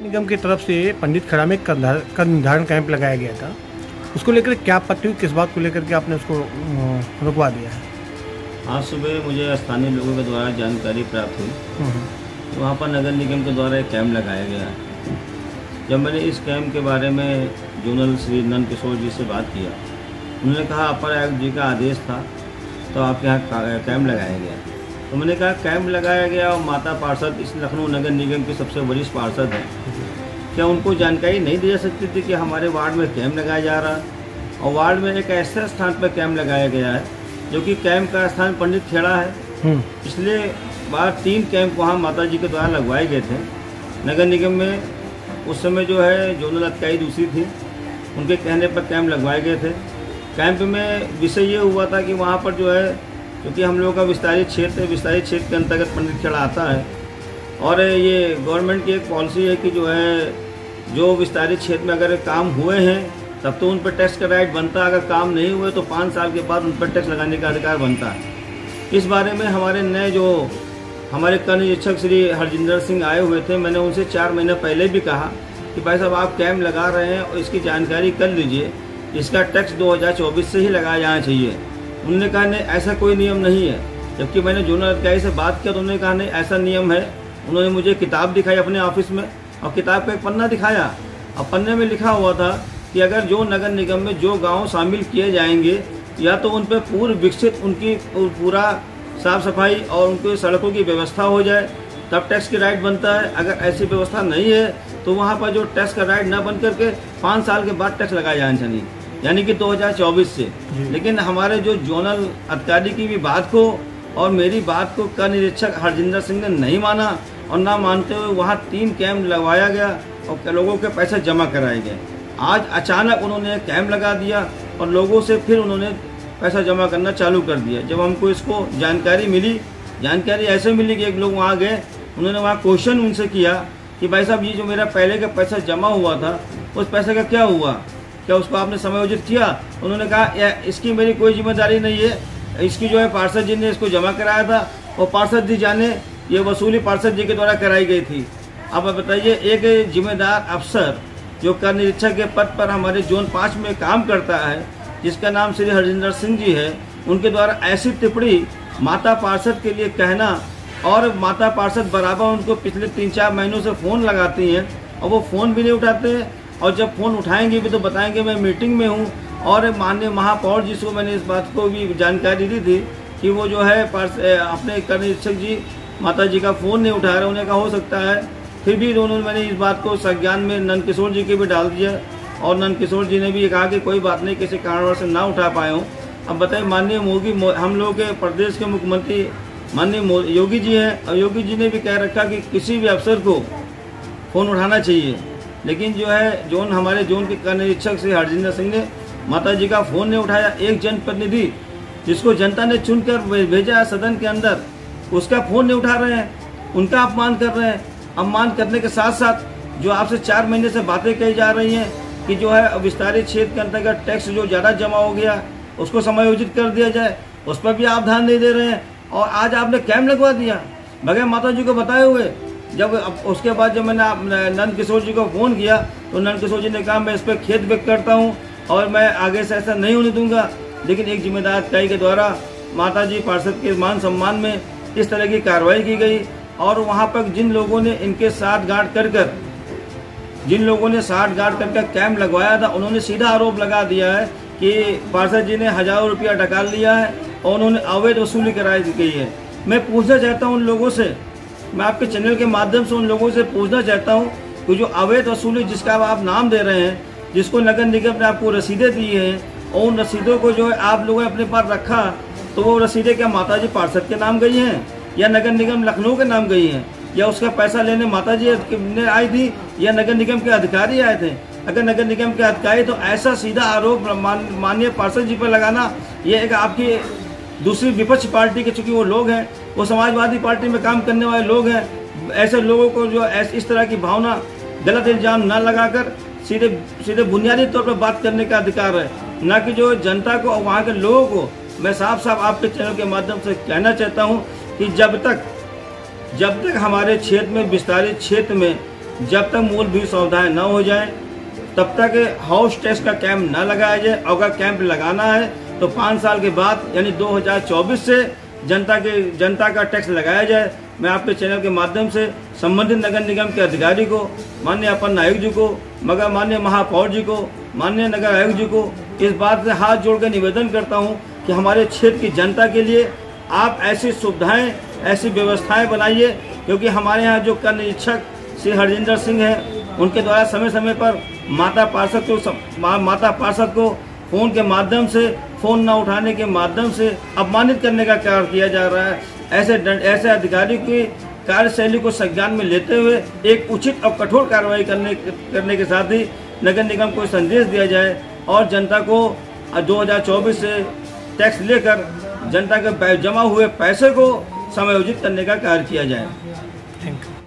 निगम की तरफ से पंडित खड़ा में कर निर्धारण कैंप लगाया गया था, उसको लेकर क्या आपत्ति हुई? किस बात को लेकर के आपने उसको रुकवा दिया है? आज सुबह मुझे स्थानीय लोगों के द्वारा जानकारी प्राप्त हुई तो वहाँ पर नगर निगम के द्वारा एक कैंप लगाया गया है। जब मैंने इस कैंप के बारे में जोनल श्री नंद किशोर जी से बात किया, उन्होंने कहा अपर आयुक्त जी का आदेश था तो आपके यहाँ कैंप लगाया गया। तो मैंने कहा कैंप लगाया गया और माता पार्षद इस लखनऊ नगर निगम की सबसे वरिष्ठ पार्षद है, क्या उनको जानकारी नहीं दी जा सकती थी कि हमारे वार्ड में कैंप लगाया जा रहा है? और वार्ड में एक ऐसे स्थान पर कैंप लगाया गया है जो कि कैंप का स्थान पंडित खेड़ा है। पिछले बार 3 कैंप वहाँ माता जी के द्वारा लगवाए गए थे नगर निगम में। उस समय जो है जोनल अधिकारी दूसरी थी, उनके कहने पर कैंप लगवाए गए थे। कैंप में विषय ये हुआ था कि वहाँ पर जो है, क्योंकि हम लोगों का विस्तारित क्षेत्र के अंतर्गत पंडित खेड़ा आता है और ये गवर्नमेंट की एक पॉलिसी है कि जो है जो विस्तारित क्षेत्र में अगर काम हुए हैं तब तो उन पर टैक्स का राइट बनता है, अगर काम नहीं हुए तो 5 साल के बाद उन पर टैक्स लगाने का अधिकार बनता है। इस बारे में हमारे नए जो हमारे कर निरीक्षक श्री हरजिंदर सिंह आए हुए थे, मैंने उनसे 4 महीने पहले भी कहा कि भाई साहब आप कैंप लगा रहे हैं और इसकी जानकारी कर लीजिए, इसका टैक्स 2024 से ही लगाया जाना चाहिए। उन्होंने कहा नहीं ऐसा कोई नियम नहीं है। जबकि मैंने जोनल अधिकारी से बात किया तो उन्होंने कहा नहीं ऐसा नियम है। उन्होंने मुझे किताब दिखाई अपने ऑफिस में और किताब का एक पन्ना दिखाया और पन्ने में लिखा हुआ था कि अगर जो नगर निगम में जो गांव शामिल किए जाएंगे या तो उन पर पूर्व विकसित उनकी पूरा साफ सफाई और उनकी सड़कों की व्यवस्था हो जाए तब टैक्स की राइट बनता है। अगर ऐसी व्यवस्था नहीं है तो वहाँ पर जो टैक्स का राइट न बन करके 5 साल के बाद टैक्स लगाया जाना चाहिए, यानी कि 2024 से। लेकिन हमारे जो जोनल अधिकारी की भी बात को और मेरी बात को कर निरीक्षक हरजिंदर सिंह ने नहीं माना और ना मानते हुए वहाँ 3 कैंप लगवाया गया और लोगों के पैसे जमा कराए गए। आज अचानक उन्होंने कैंप लगा दिया और लोगों से फिर उन्होंने पैसा जमा करना चालू कर दिया। जब हमको इसको जानकारी ऐसे मिली कि एक लोग वहाँ गए, उन्होंने वहाँ क्वेश्चन उनसे किया कि भाई साहब ये जो मेरा पहले का पैसा जमा हुआ था उस पैसे का क्या हुआ, क्या उसको आपने समायोजित किया? उन्होंने कहा इसकी मेरी कोई जिम्मेदारी नहीं है, इसकी जो है पार्षद जी ने इसको जमा कराया था और पार्षद जी जाने ये वसूली पार्षद जी के द्वारा कराई गई थी। अब बताइए एक जिम्मेदार अफसर जो कर निरीक्षक के पद पर हमारे जोन 5 में काम करता है, जिसका नाम श्री हरजिंदर सिंह जी है, उनके द्वारा ऐसी टिप्पणी माता पार्षद के लिए कहना और माता पार्षद बराबर उनको पिछले 3-4 महीनों से फ़ोन लगाती हैं और वो फ़ोन भी नहीं उठाते हैं और जब फ़ोन उठाएंगे भी तो बताएंगे मैं मीटिंग में हूँ। और माननीय महापौर जी को मैंने इस बात को भी जानकारी दी थी कि वो जो है अपने कर निरीक्षक जी माता जी का फ़ोन नहीं उठा रहे। उन्हें कहा हो सकता है, फिर भी उन्होंने मैंने इस बात को संज्ञान में नंद किशोर जी के भी डाल दिया और नंद किशोर जी ने भी ये कहा कि कोई बात नहीं, किसी कारणवश से ना उठा पाए हूँ। अब बताइए माननीय हम लोगों के प्रदेश के मुख्यमंत्री माननीय योगी जी हैं और योगी जी ने भी कह रखा कि किसी भी अफसर को फ़ोन उठाना चाहिए। लेकिन जो है हमारे जोन के कर निरीक्षक श्री हरजिंदर सिंह ने माता जी का फ़ोन नहीं उठाया। एक जनप्रतिनिधि जिसको जनता ने चुनकर भेजा है सदन के अंदर, उसका फ़ोन नहीं उठा रहे हैं, उनका अपमान कर रहे हैं। अपमान करने के साथ साथ जो आपसे 4 महीने से बातें कही जा रही हैं कि जो है विस्तारित क्षेत्र के अंतर्गत टैक्स जो ज़्यादा जमा हो गया उसको समायोजित कर दिया जाए, उस पर भी आप ध्यान नहीं दे रहे हैं। और आज आपने कैंप लगवा दिया बगैर माता जी को बताए हुए। जब उसके बाद जब मैंने नंद किशोर जी को फ़ोन किया तो नंद किशोर जी ने कहा मैं इस पर खेद व्यक्त करता हूँ और मैं आगे से ऐसा नहीं होने दूंगा। लेकिन एक जिम्मेदार अधिकारी के द्वारा माता जी पार्षद के मान सम्मान में इस तरह की कार्रवाई की गई और वहाँ पर जिन लोगों ने इनके साथ गांठ कर कैंप लगवाया था, उन्होंने सीधा आरोप लगा दिया है कि पार्षद जी ने हज़ारों रुपया डकाल लिया है और उन्होंने अवैध वसूली कराई गई है। मैं पूछना चाहता हूँ उन लोगों से, मैं आपके चैनल के माध्यम से उन लोगों से पूछना चाहता हूँ कि जो अवैध वसूली जिसका आप नाम दे रहे हैं, जिसको नगर निगम ने आपको रसीदें दी हैं और उन रसीदों को जो है आप लोगों ने अपने पास रखा, तो वो रसीदें क्या माता जी पार्षद के नाम गई हैं या नगर निगम लखनऊ के नाम गई हैं या उसका पैसा लेने माता जी ने आई थी या नगर निगम के अधिकारी आए थे? अगर नगर निगम के अधिकारी तो ऐसा सीधा आरोप माननीय पार्षद जी पर लगाना, ये एक आपकी दूसरी विपक्ष पार्टी के, चूँकि वो लोग हैं वो समाजवादी पार्टी में काम करने वाले लोग हैं, ऐसे लोगों को जो इस तरह की भावना गलत इल्ज़ाम न लगाकर सीधे बुनियादी तौर पर बात करने का अधिकार है, न कि जो जनता को और वहाँ के लोगों को। मैं साफ आपके चैनल के माध्यम से कहना चाहता हूँ कि जब तक हमारे क्षेत्र में विस्तारित क्षेत्र में जब तक मूलभूत सुविधाएं न हो जाए तब तक हाउस टैक्स का कैंप न लगाया जाए। अगर कैंप लगाना है तो 5 साल के बाद यानी 2024 से जनता का टैक्स लगाया जाए। मैं आपके चैनल के माध्यम से संबंधित नगर निगम के अधिकारी को, माननीय अपर आयुक्त जी को, मगर माननीय महापौर जी को, माननीय नगर आयुक्त जी को इस बात से हाथ जोड़कर निवेदन करता हूं कि हमारे क्षेत्र की जनता के लिए आप ऐसी सुविधाएं, ऐसी व्यवस्थाएं बनाइए, क्योंकि हमारे यहाँ जो कर निरीक्षक श्री हरजिंदर सिंह हैं, उनके द्वारा समय समय पर माता पार्षद को फ़ोन के माध्यम से, फ़ोन न उठाने के माध्यम से अपमानित करने का कार्य किया जा रहा है। ऐसे अधिकारी की कार्यशैली को संज्ञान में लेते हुए एक उचित और कठोर कार्रवाई करने के साथ ही नगर निगम को संदेश दिया जाए और जनता को 2024 से टैक्स लेकर जनता के जमा हुए पैसे को समायोजित करने का कार्य किया जाए। Thank you.